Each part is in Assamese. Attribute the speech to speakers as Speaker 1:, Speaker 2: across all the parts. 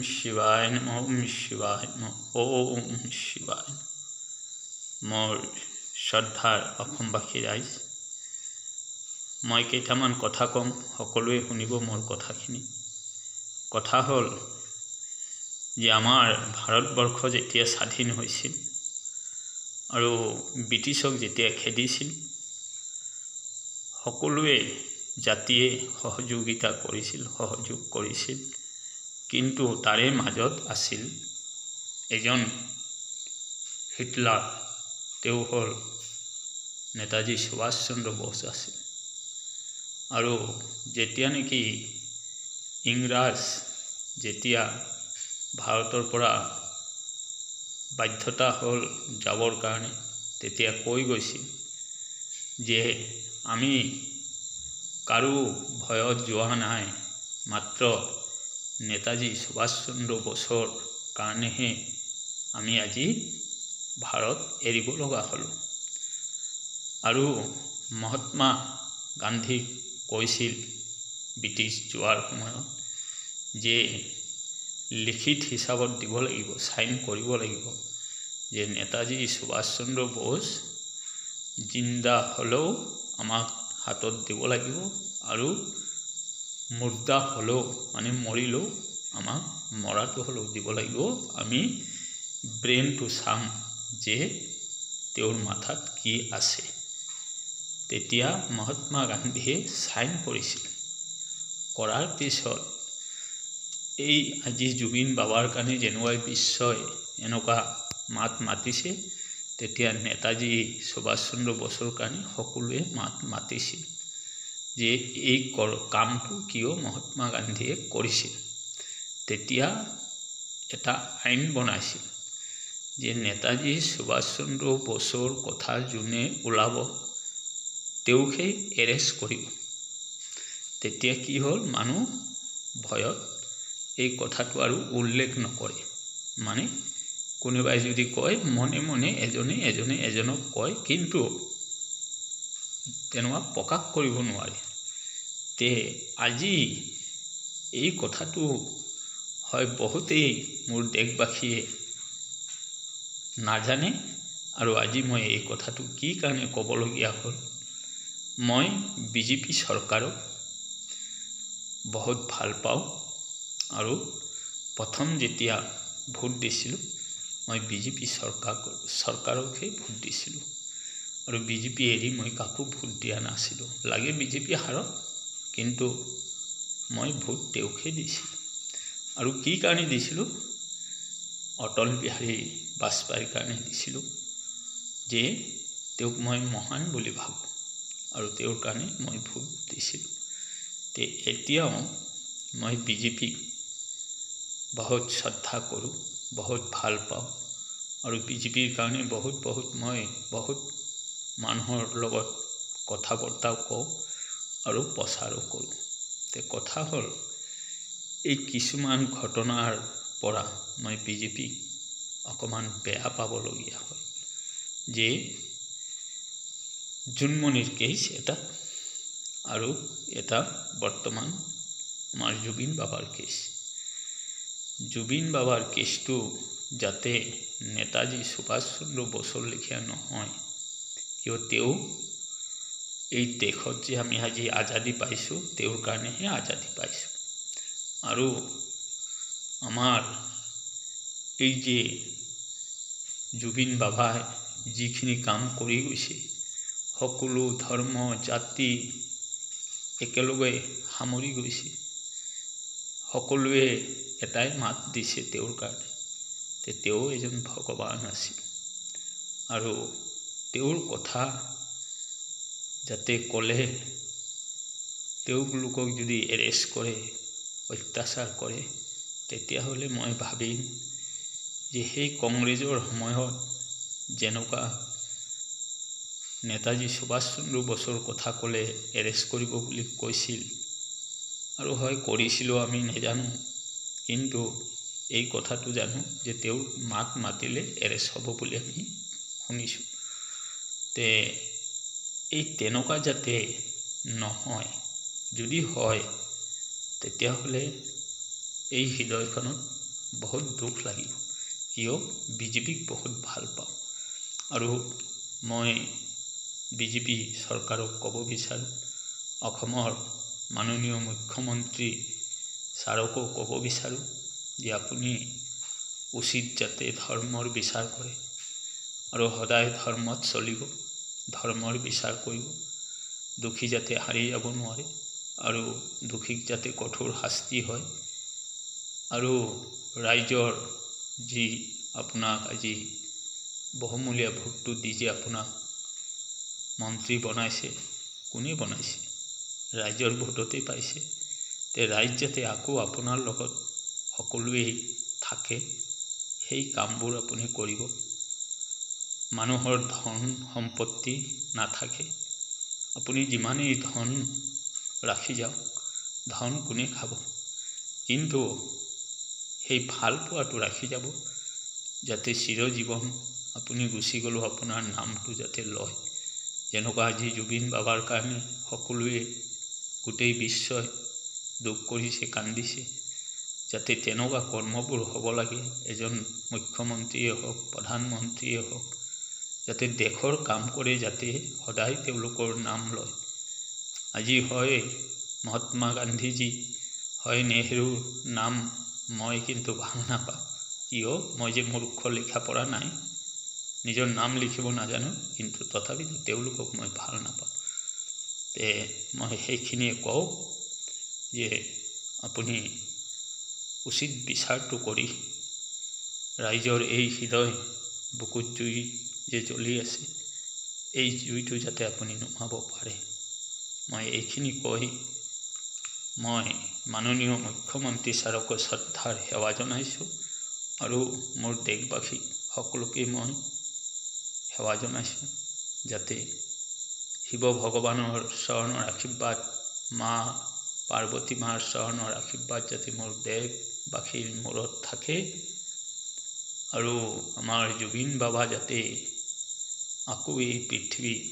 Speaker 1: শিৱায় নমঃ ওম শিৱায় নমঃ ওম শিৱায় নমঃ। মোৰ শ্ৰদ্ধাৰ অসমবাসী ৰাইজ, মই কেইটামান কথা ক'ম, সকলোৱে শুনিব মোৰ কথাখিনি। কথা হ'ল যে আমাৰ ভাৰতবৰ্ষ যেতিয়া স্বাধীন হৈছিল আৰু ব্ৰিটিছক যেতিয়া খেদিছিল, সকলোৱে জাতিয়ে সহযোগ কৰিছিল। কিন্তু তাৰে মাজত আছিল এজন হিটলাৰ, তেওঁ হ'ল নেতাজী সুভাষ চন্দ্ৰ বোস আছিল। আৰু যেতিয়া নেকি ইংৰাজ যেতিয়া ভাৰতৰ পৰা বাধ্যতা হ'ল যাবৰ কাৰণে, তেতিয়া কৈ গৈছিল যে আমি কাৰো ভয়ত যোৱা নাই, মাত্ৰ নেতাজী সুভাষ চন্দ্ৰ বোসৰ কাৰণেহে আমি আজি ভাৰত এৰিব লগা হ'ল। আৰু মহাত্মা গান্ধীক কৈছিল ব্ৰিটিছ যোৱাৰ সময়ত যে লিখিত হিচাপত দিব লাগিব, চাইন কৰিব লাগিব যে নেতাজী সুভাষ চন্দ্ৰ বোস জিন্দা হ'লেও আমাক হাতত দিব লাগিব, আৰু মুৰ্দা হ'লেও মানে মৰিলেও আমাক মৰাটো হ'লেও দিব লাগিব। আমি ব্ৰেইনটো চাম যে তেওঁৰ মাথাত কি আছে। তেতিয়া মহাত্মা গান্ধীয়ে চাইন কৰিছিল। কৰাৰ পিছত এই আজি জুবিন বাবাৰ কাৰণে যেনেকুৱা বিশ্বই এনেকুৱা মাত মাতিছে, তেতিয়া নেতাজী সুভাষ চন্দ্ৰ বোসৰ কাৰণে সকলোৱে মাত মাতিছিল যে এই কামটো কিয় মহাত্মা গান্ধীয়ে কৰিছিল। তেতিয়া এটা আইন বনাইছিল যে নেতাজী সুভাষ চন্দ্ৰ বোসৰ কথা যোনে ওলাব তেওঁকহে এৰেষ্ট কৰিব। তেতিয়া কি হ'ল, মানুহ ভয়ত এই কথাটো আৰু উল্লেখ নকৰে। মানে কোনোবাই যদি কয় মনে মনে এজনক কয়, কিন্তু তেনেকুৱা প্ৰকাশ কৰিব নোৱাৰে। তে আজি এই কথাটো হয় বহুতেই মোৰ দেশবাসীয়ে নাজানে, আৰু আজি মই এই কথাটো কি কাৰণে ক'বলগীয়া হ'ল, মই বিজেপি চৰকাৰক বহুত ভাল পাওঁ। আৰু প্ৰথম যেতিয়া ভোট দিছিলোঁ, মই বিজেপি চৰকাৰকহে ভোট দিছিলোঁ, আৰু বিজেপি এৰি মই কাকো ভোট দিয়া নাছিলোঁ। লাগে বিজেপি হাৰক, কিন্তু মই ভোট তেওঁকহে দিছিলোঁ। আৰু কি কাৰণে দিছিলোঁ, অটল বিহাৰী বাজপেয়ীৰ কাৰণে দিছিলোঁ, যে তেওঁক মই মহান বুলি ভাবোঁ, আৰু তেওঁৰ কাৰণে মই ভোট দিছিলোঁ। তে এতিয়াও মই বিজেপিক বহুত শ্ৰদ্ধা কৰোঁ, বহুত ভাল পাওঁ, আৰু বিজেপিৰ কাৰণে মই বহুত মানুহৰ লগত কথা বতৰাও কওঁ আৰু প্ৰচাৰো কৰোঁ। তে কথা হ'ল, এই কিছুমান ঘটনাৰ পৰা মই বিজেপিক অকণমান বেয়া পাবলগীয়া হয়। যে জোনমণিৰ কেছ এটা, আৰু এটা বৰ্তমান আমাৰ জুবিন বাবাৰ কেছ। জুবিন বাবাৰ কেছটো যাতে নেতাজী সুভাষ চন্দ্ৰ বোসৰ লেখীয়া নহয়, কিয় তেওঁ এই দেশত যে আমি আজি আজাদী পাইছোঁ, তেওঁৰ কাৰণেহে আজাদী পাইছোঁ। আৰু আমাৰ এই যে জুবিন বাবাই যিখিনি কাম কৰি গৈছে, সকলো ধৰ্ম জাতি একেলগে সামৰি গৈছে, সকলোৱে এটাই মাত দিছে তেওঁৰ কাৰণে। তেওঁ এজন ভগৱান আছিল, আৰু তেওঁৰ কথা যাতে ক'লে তেওঁলোকক যদি এৰেষ্ট কৰে, অত্যাচাৰ কৰে, তেতিয়াহ'লে মই ভাবিম যে সেই কংগ্ৰেছৰ সময়ত যেনেকুৱা নেতাজী সুভাষ চন্দ্ৰ বোসৰ কথা ক'লে এৰেষ্ট কৰিব বুলি কৈছিল, আৰু হয় কৰিছিলোঁ আমি নাজানো, কিন্তু এই কথাটো জানো যে তেওঁৰ মাত মাতিলে এৰেষ্ট হ'ব বুলি আমি শুনিছোঁ। তে এই তেনেকুৱা যাতে নহয়, যদি হয় তেতিয়াহ'লে এই হৃদয়খনত বহুত দুখ লাগিব, কিয় বিজেপিক বহুত ভাল পাওঁ আৰু মই বিজেপি চৰকাৰক ক'ব বিচাৰোঁ, অসমৰ মাননীয় মুখ্যমন্ত্ৰী ছাৰকো ক'ব বিচাৰোঁ যে আপুনি উচিত যাতে ধৰ্মৰ বিচাৰ কৰে আৰু সদায় ধৰ্মত চলিব, ধৰ্মৰ বিচাৰ কৰিব, দোষী যাতে হাৰি যাব নোৱাৰে আৰু দোষীক যাতে কঠোৰ শাস্তি হয় আৰু ৰাইজৰ যি আপোনাক আজি বহুমূলীয়া ভোটটো দি যে আপোনাক মন্ত্ৰী বনাইছে, কোনে বনাইছে? ৰাইজৰ ভোটতেই পাইছে। তে ৰাইজ যাতে আকৌ আপোনাৰ লগত সকলোৱেই থাকে, সেই কামবোৰ আপুনি কৰিব। মানুহৰ ধন সম্পত্তি নাথাকে, আপুনি যিমানেই ধন ৰাখি যাওক, ধন কোনে খাব? কিন্তু সেই ভাল পোৱাটো ৰাখি যাব, যাতে চিৰজীৱন আপুনি গুচি গ'লেও আপোনাৰ নামটো যাতে লয়। যেনেকুৱা আজি জুবিন বাবাৰ কাৰণে সকলোৱে গোটেই বিশ্বই দুখ কৰিছে, কান্দিছে, যাতে তেনেকুৱা কৰ্মবোৰ হ'ব লাগে। এজন মুখ্যমন্ত্ৰীয়ে হওক, প্ৰধানমন্ত্ৰীয়ে হওক, যাতে দেশৰ কাম কৰে, যাতে সদায় তেওঁলোকৰ নাম লয়। আজি হয় মহাত্মা গান্ধীজী, হয় নেহৰুৰ নাম মই কিন্তু ভাল নাপাওঁ, কিয়? মই যে মূৰ্খ, লিখা পঢ়া নাই, নিজৰ নাম লিখিব নাজানো, কিন্তু তথাপিতো তেওঁলোকক মই ভাল নাপাওঁ। তে মই সেইখিনিয়ে কওঁ যে আপুনি উচিত বিচাৰটো কৰি ৰাইজৰ এই হৃদয় বুকুত জুই যে জ্বলি আছে, এই জুইটো যাতে আপুনি নুমাব পাৰে। মই এইখিনি কৈ মই মাননীয় মুখ্যমন্ত্ৰী ছাৰকো শ্ৰদ্ধাৰ সেৱা জনাইছোঁ আৰু মোৰ দেশবাসী সকলোকে মই সেৱা জনাইছোঁ, যাতে শিৱ ভগৱানৰ চৰণৰ আশীৰ্বাদ, মা পাৰ্বতী মাৰ চৰণৰ আশীৰ্বাদ যাতে মোৰ দেশবাসীৰ মূৰত থাকে আৰু আমাৰ জুবিন বাবা যাতে আকৌ এই পৃথিৱীত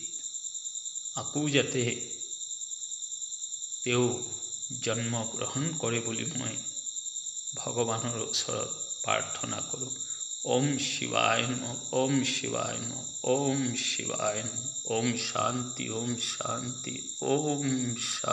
Speaker 1: আকৌ যাতে তেওঁ জন্মগ্ৰহণ কৰে বুলি মই ভগৱানৰ ওচৰত প্ৰাৰ্থনা কৰোঁ। ওম শিৱায় নমঃ, ওম শিৱায় নমঃ, ওম শিৱায় নমঃ, ওম শান্তি, ওম শান্তি, ওম শান্তি।